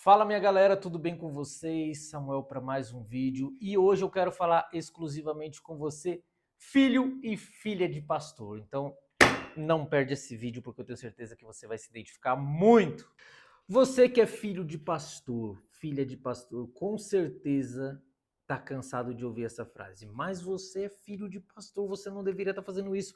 Fala minha galera, tudo bem com vocês? Samuel para mais um vídeo e hoje eu quero falar exclusivamente com você, filho e filha de pastor. Então não perde esse vídeo porque eu tenho certeza que você vai se identificar muito. Você que é filho de pastor, filha de pastor, com certeza está cansado de ouvir essa frase. Mas você é filho de pastor, você não deveria estar fazendo isso.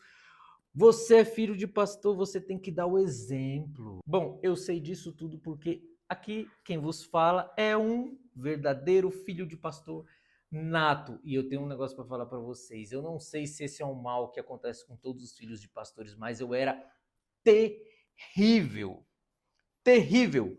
Você é filho de pastor, você tem que dar o exemplo. Bom, eu sei disso tudo porque aqui quem vos fala é um verdadeiro filho de pastor nato. E eu tenho um negócio para falar para vocês. Eu não sei se esse é um mal que acontece com todos os filhos de pastores, mas eu era terrível. Terrível.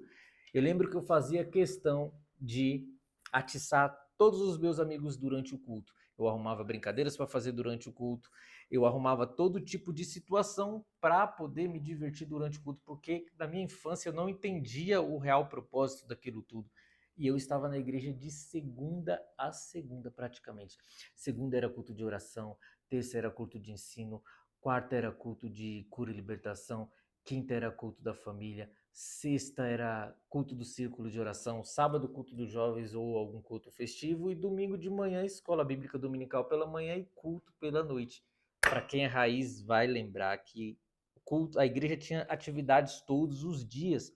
Eu lembro que eu fazia questão de atiçar todos os meus amigos durante o culto. Eu arrumava brincadeiras para fazer durante o culto, eu arrumava todo tipo de situação para poder me divertir durante o culto, porque na minha infância eu não entendia o real propósito daquilo tudo. E eu estava na igreja de segunda a segunda, praticamente. Segunda era culto de oração, terça era culto de ensino, quarta era culto de cura e libertação, quinta era culto da família, sexta era culto do círculo de oração, sábado culto dos jovens ou algum culto festivo e domingo de manhã escola bíblica dominical pela manhã e culto pela noite. Para quem é raiz vai lembrar que o culto, a igreja tinha atividades todos os dias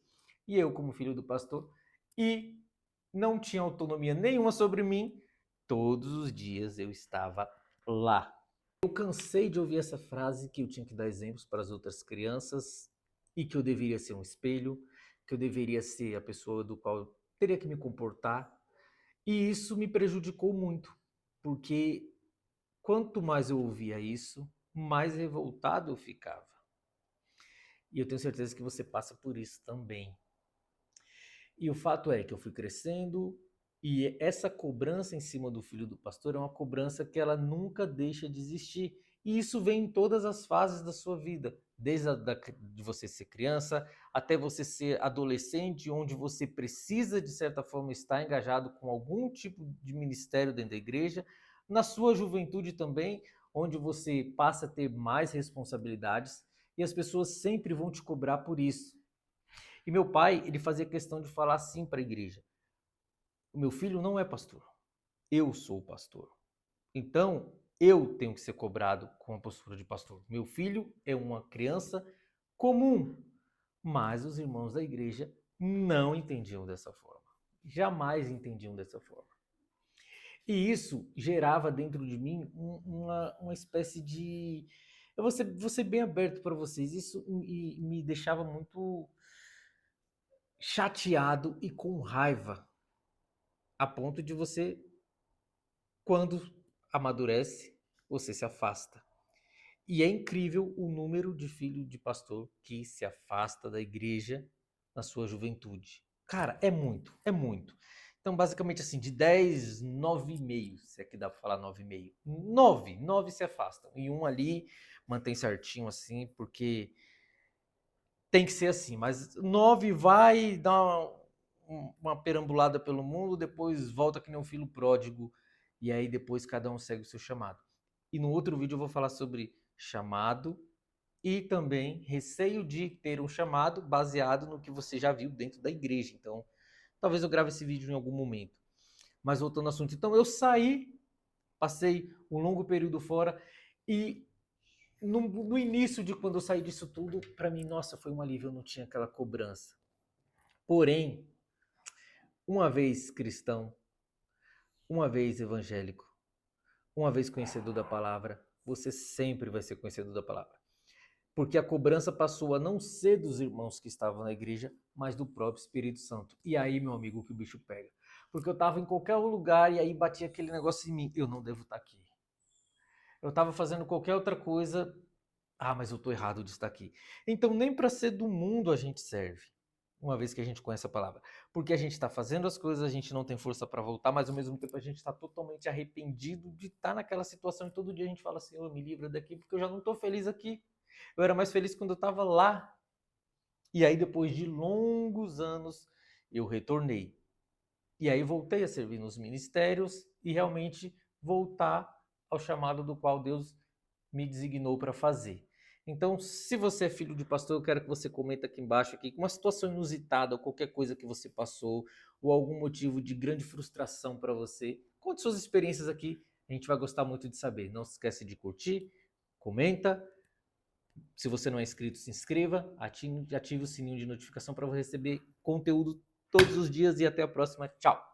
e eu como filho do pastor e não tinha autonomia nenhuma sobre mim, todos os dias eu estava lá. Eu cansei de ouvir essa frase que eu tinha que dar exemplos para as outras crianças e que eu deveria ser um espelho, que eu deveria ser a pessoa do qual eu teria que me comportar. E isso me prejudicou muito, porque quanto mais eu ouvia isso, mais revoltado eu ficava. E eu tenho certeza que você passa por isso também. E o fato é que eu fui crescendo e essa cobrança em cima do filho do pastor é uma cobrança que ela nunca deixa de existir. E isso vem em todas as fases da sua vida, desde de você ser criança até você ser adolescente, onde você precisa, de certa forma, estar engajado com algum tipo de ministério dentro da igreja, na sua juventude também, onde você passa a ter mais responsabilidades e as pessoas sempre vão te cobrar por isso. E meu pai, ele fazia questão de falar assim para a igreja: o meu filho não é pastor, eu sou o pastor. Então, eu tenho que ser cobrado com a postura de pastor. Meu filho é uma criança comum, mas os irmãos da igreja não entendiam dessa forma. Jamais entendiam dessa forma. E isso gerava dentro de mim uma espécie de. Vou ser bem aberto para vocês. Isso me deixava muito chateado e com raiva, a ponto de você, quando amadurece, você se afasta. E é incrível o número de filhos de pastor que se afasta da igreja na sua juventude. Cara, é muito, é muito. Então, basicamente assim, de 10, 9,5, se é que dá para falar 9,5. 9 se afastam. E um ali mantém certinho assim, porque tem que ser assim. Mas 9 vai dar uma perambulada pelo mundo, depois volta que nem um filho pródigo, e aí depois cada um segue o seu chamado. E no outro vídeo eu vou falar sobre chamado e também receio de ter um chamado baseado no que você já viu dentro da igreja. Então, talvez eu grave esse vídeo em algum momento. Mas voltando ao assunto, então eu saí, passei um longo período fora e no início de quando eu saí disso tudo, para mim, nossa, foi um alívio, eu não tinha aquela cobrança. Porém, uma vez cristão, uma vez evangélico, uma vez conhecedor da palavra, você sempre vai ser conhecedor da palavra. Porque a cobrança passou a não ser dos irmãos que estavam na igreja, mas do próprio Espírito Santo. E aí, meu amigo, que o bicho pega. Porque eu estava em qualquer lugar e aí batia aquele negócio em mim. Eu não devo estar aqui. Eu estava fazendo qualquer outra coisa. Ah, mas eu estou errado de estar aqui. Então, nem para ser do mundo a gente serve. Uma vez que a gente conhece a palavra. Porque a gente está fazendo as coisas, a gente não tem força para voltar, mas ao mesmo tempo a gente está totalmente arrependido de estar naquela situação e todo dia a gente fala: Senhor, me livra daqui, porque eu já não estou feliz aqui. Eu era mais feliz quando eu estava lá. E aí, depois de longos anos, eu retornei. E aí voltei a servir nos ministérios e realmente voltar ao chamado do qual Deus me designou para fazer. Então, se você é filho de pastor, eu quero que você comenta aqui embaixo aqui uma situação inusitada ou qualquer coisa que você passou ou algum motivo de grande frustração para você. Conte suas experiências aqui, a gente vai gostar muito de saber. Não se esquece de curtir, comenta. Se você não é inscrito, se inscreva, ative o sininho de notificação para você receber conteúdo todos os dias e até a próxima. Tchau!